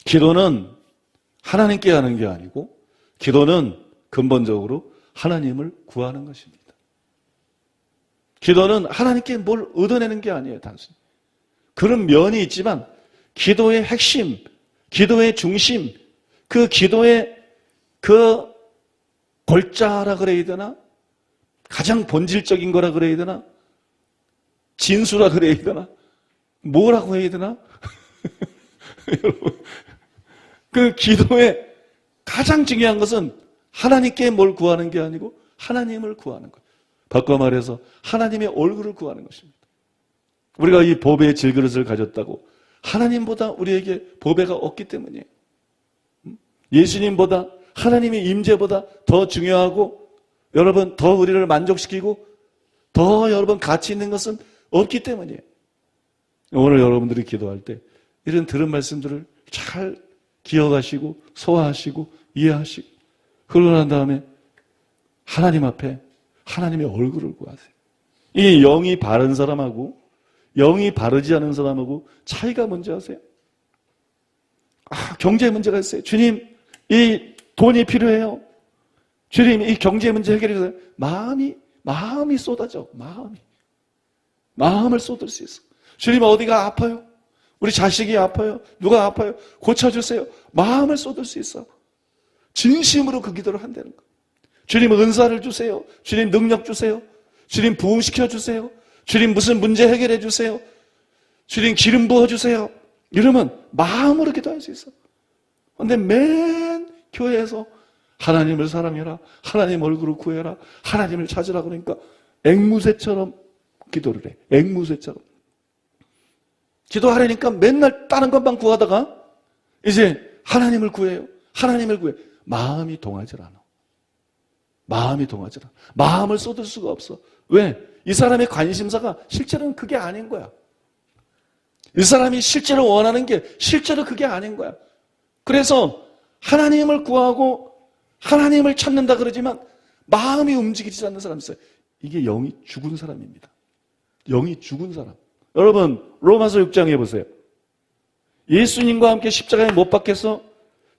기도는 하나님께 하는 게 아니고 기도는 근본적으로 하나님을 구하는 것입니다. 기도는 하나님께 뭘 얻어내는 게 아니에요, 단순히. 그런 면이 있지만 기도의 핵심, 기도의 중심, 그 기도의 그 골자라 그래야 되나? 가장 본질적인 거라 그래야 되나? 진수라 그래야 되나? 뭐라고 해야 되나? 여러분, 그 기도의 가장 중요한 것은 하나님께 뭘 구하는 게 아니고 하나님을 구하는 것. 바꿔 말해서 하나님의 얼굴을 구하는 것입니다. 우리가 이 보배의 질그릇을 가졌다고 하나님보다 우리에게 보배가 없기 때문이에요. 예수님보다 하나님의 임재보다 더 중요하고 여러분 더 우리를 만족시키고 더 여러분 가치 있는 것은 없기 때문이에요. 오늘 여러분들이 기도할 때 이런 들은 말씀들을 잘 기억하시고 소화하시고 이해하시고 그러고 난 다음에 하나님 앞에 하나님의 얼굴을 구하세요. 이 영이 바른 사람하고 영이 바르지 않은 사람하고 차이가 뭔지 아세요? 경제 문제가 있어요. 주님, 이 돈이 필요해요. 주님, 이 경제 문제 해결해 주세요. 마음이 쏟아져. 마음을 쏟을 수 있어. 주님, 어디가 아파요? 우리 자식이 아파요. 누가 아파요? 고쳐주세요. 마음을 쏟을 수 있어. 진심으로 그 기도를 한다는 거. 주님, 은사를 주세요. 주님, 능력 주세요. 주님, 부흥시켜 주세요. 주님, 무슨 문제 해결해 주세요. 주님, 기름 부어 주세요. 이러면 마음으로 기도할 수 있어. 그런데 맨 교회에서 하나님을 사랑해라. 하나님 얼굴을 구해라. 하나님을 찾으라 그러니까 앵무새처럼 기도를 해. 앵무새처럼. 기도하려니까 맨날 다른 것만 구하다가 이제 하나님을 구해요. 하나님을 구해. 마음이 동하질 않아. 마음을 쏟을 수가 없어. 왜? 이 사람의 관심사가 실제로는 그게 아닌 거야. 이 사람이 실제로 원하는 게 실제로 그게 아닌 거야. 그래서 하나님을 구하고 하나님을 찾는다 그러지만 마음이 움직이지 않는 사람이 있어요. 이게 영이 죽은 사람입니다. 영이 죽은 사람. 여러분 로마서 6장 해보세요. 예수님과 함께 십자가에 못 박혀서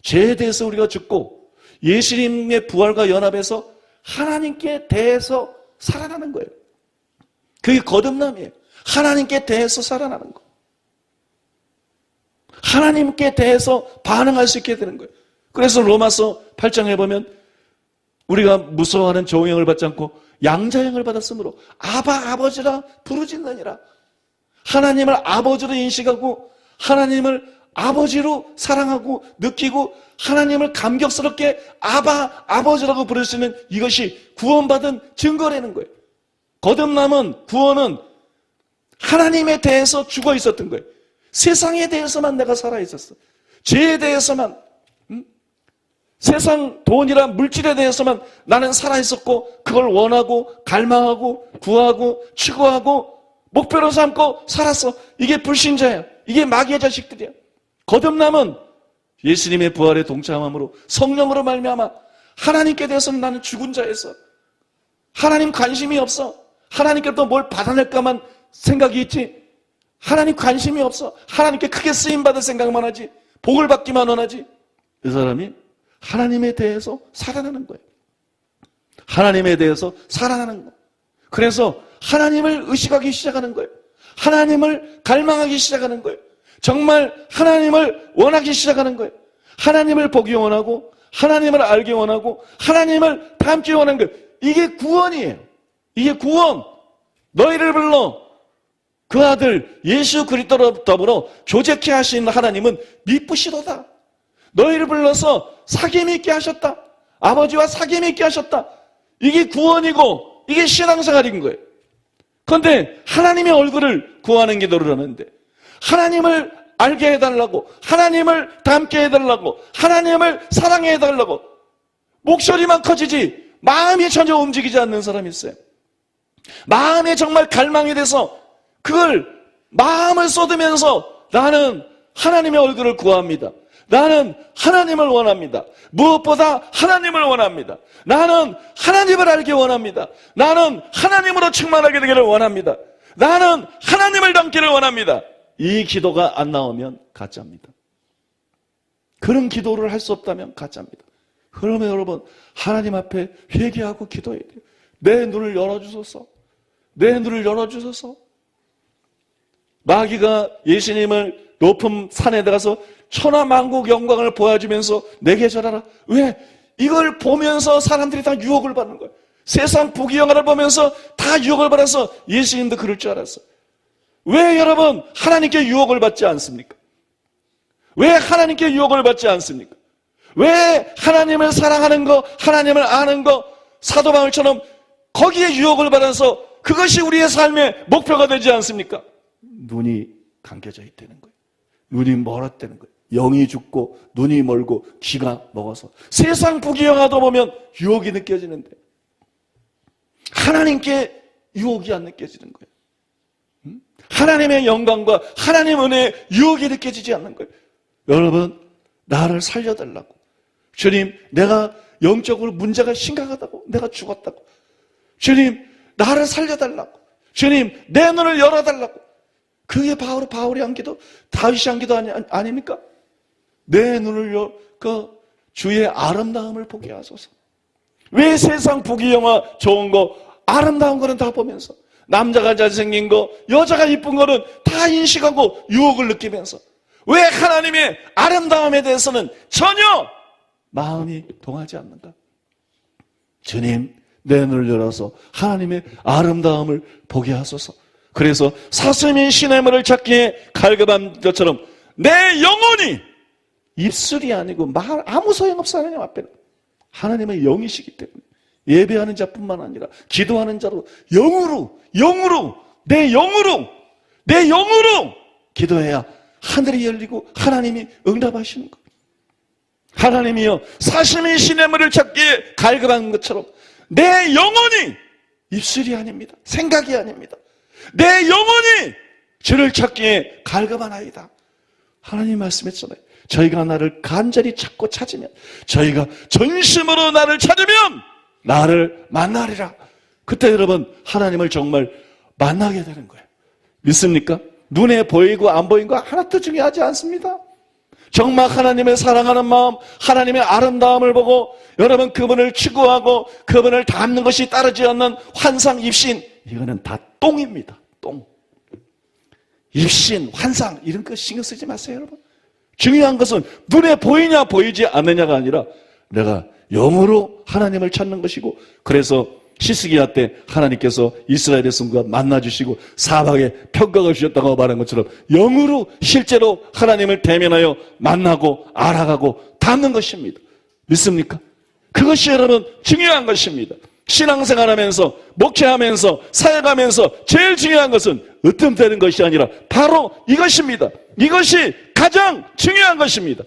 죄에 대해서 우리가 죽고 예수님의 부활과 연합해서 하나님께 대해서 살아나는 거예요. 그게 거듭남이에요. 하나님께 대해서 살아나는 거. 하나님께 대해서 반응할 수 있게 되는 거예요. 그래서 로마서 8장에 보면 우리가 무서워하는 종형을 받지 않고 양자형을 받았으므로 아바 아버지라 부르짖느니라. 하나님을 아버지로 인식하고 하나님을 아버지로 사랑하고 느끼고 하나님을 감격스럽게 아바 아버지라고 부를 수 있는 이것이 구원받은 증거라는 거예요. 거듭남은 구원은 하나님에 대해서 죽어 있었던 거예요. 세상에 대해서만 내가 살아 있었어. 죄에 대해서만 세상 돈이나 물질에 대해서만 나는 살아 있었고 그걸 원하고 갈망하고 구하고 추구하고 목표로 삼고 살았어. 이게 불신자야. 이게 마귀의 자식들이야. 거듭남은 예수님의 부활에 동참함으로 성령으로 말미암아 하나님께 대해서는 나는 죽은 자였어. 하나님 관심이 없어. 하나님께부터 뭘 받아낼까만 생각이 있지. 하나님 관심이 없어. 하나님께 크게 쓰임받을 생각만 하지. 복을 받기만 원하지. 이 사람이 하나님에 대해서 살아나는 거예요. 하나님에 대해서 살아나는 거예요. 그래서 하나님을 의식하기 시작하는 거예요. 하나님을 갈망하기 시작하는 거예요. 정말 하나님을 원하기 시작하는 거예요. 하나님을 보기 원하고 하나님을 알기 원하고 하나님을 닮기 원하는 거예요. 이게 구원이에요. 이게 구원. 너희를 불러 그 아들 예수 그리스도로 더불어 교제케 하신 하나님은 미쁘시도다. 너희를 불러서 사귐 있게 하셨다. 아버지와 사귐 있게 하셨다. 이게 구원이고 이게 신앙생활인 거예요. 그런데 하나님의 얼굴을 구하는 기도를 하는데 하나님을 알게 해달라고 하나님을 닮게 해달라고 하나님을 사랑해 해달라고 목소리만 커지지 마음이 전혀 움직이지 않는 사람이 있어요. 마음에 정말 갈망이 돼서 그걸 마음을 쏟으면서 나는 하나님의 얼굴을 구합니다. 나는 하나님을 원합니다. 무엇보다 하나님을 원합니다. 나는 하나님을 알기 원합니다. 나는 하나님으로 충만하게 되기를 원합니다. 나는 하나님을 닮기를 원합니다. 이 기도가 안 나오면 가짜입니다. 그런 기도를 할 수 없다면 가짜입니다. 그러면 여러분 하나님 앞에 회개하고 기도해야 돼요. 내 눈을 열어주소서. 내 눈을 열어주소서. 마귀가 예수님을 높은 산에 들어가서 천하만국 영광을 보여주면서 내게 절하라. 왜? 이걸 보면서 사람들이 다 유혹을 받는 거예요. 세상 부귀영화를 보면서 다 유혹을 받아서 예수님도 그럴 줄 알았어요. 왜 여러분 하나님께 유혹을 받지 않습니까? 왜 하나님께 유혹을 받지 않습니까? 왜 하나님을 사랑하는 거, 하나님을 아는 거, 사도 바울처럼 거기에 유혹을 받아서 그것이 우리의 삶의 목표가 되지 않습니까? 눈이 감겨져 있다는 거예요. 눈이 멀었다는 거예요. 영이 죽고 눈이 멀고 귀가 먹어서 세상 부귀영화도 보면 유혹이 느껴지는데 하나님께 유혹이 안 느껴지는 거예요. 하나님의 영광과 하나님의 은혜에 유혹이 느껴지지 않는 거예요. 여러분, 나를 살려달라고. 주님, 내가 영적으로 문제가 심각하다고. 내가 죽었다고. 주님, 나를 살려달라고. 주님, 내 눈을 열어달라고. 그게 바로 바울이 한 기도, 다윗이 한 기도 아닙니까? 내 눈을 주의 아름다움을 보게 하소서. 왜 세상 부귀영화 좋은 거, 아름다운 거는 다 보면서 남자가 잘생긴 거, 여자가 이쁜 거는 다 인식하고 유혹을 느끼면서 왜 하나님의 아름다움에 대해서는 전혀 마음이 동하지 않는가? 주님, 내 눈을 열어서 하나님의 아름다움을 보게 하소서. 그래서 사슴이 시냇물을 찾기에 갈급한 것처럼 내 영혼이 입술이 아니고 말 아무 소용없어. 하나님 앞에는 하나님의 영이시기 때문에 예배하는 자뿐만 아니라 기도하는 자로 영으로 내 영으로 기도해야 하늘이 열리고 하나님이 응답하시는 거예요. 하나님이여, 사슴이 시냇물을 찾기에 갈급한 것처럼 내 영혼이 입술이 아닙니다. 생각이 아닙니다. 내 영혼이 주를 찾기에 갈급하나이다. 하나님 말씀했잖아요. 저희가 나를 간절히 찾고 찾으면, 저희가 전심으로 나를 찾으면 나를 만나리라. 그때 여러분 하나님을 정말 만나게 되는 거예요. 믿습니까? 눈에 보이고 안 보이는 거 하나도 중요하지 않습니다. 정말 하나님을 사랑하는 마음, 하나님의 아름다움을 보고 여러분 그분을 추구하고 그분을 닮는 것이 따르지 않는 환상, 입신, 이거는 다 똥입니다. 똥. 입신, 환상 이런 거 신경 쓰지 마세요, 여러분. 중요한 것은 눈에 보이냐 보이지 않느냐가 아니라 내가 영으로 하나님을 찾는 것이고, 그래서 시스기야 때 하나님께서 이스라엘의 성과 만나주시고 사박에 평강을 주셨다고 말한 것처럼 영으로 실제로 하나님을 대면하여 만나고 알아가고 닮는 것입니다. 믿습니까? 그것이 여러분 중요한 것입니다. 신앙생활하면서 목회하면서 사역하면서 제일 중요한 것은 으뜸되는 것이 아니라 바로 이것입니다. 이것이 가장 중요한 것입니다.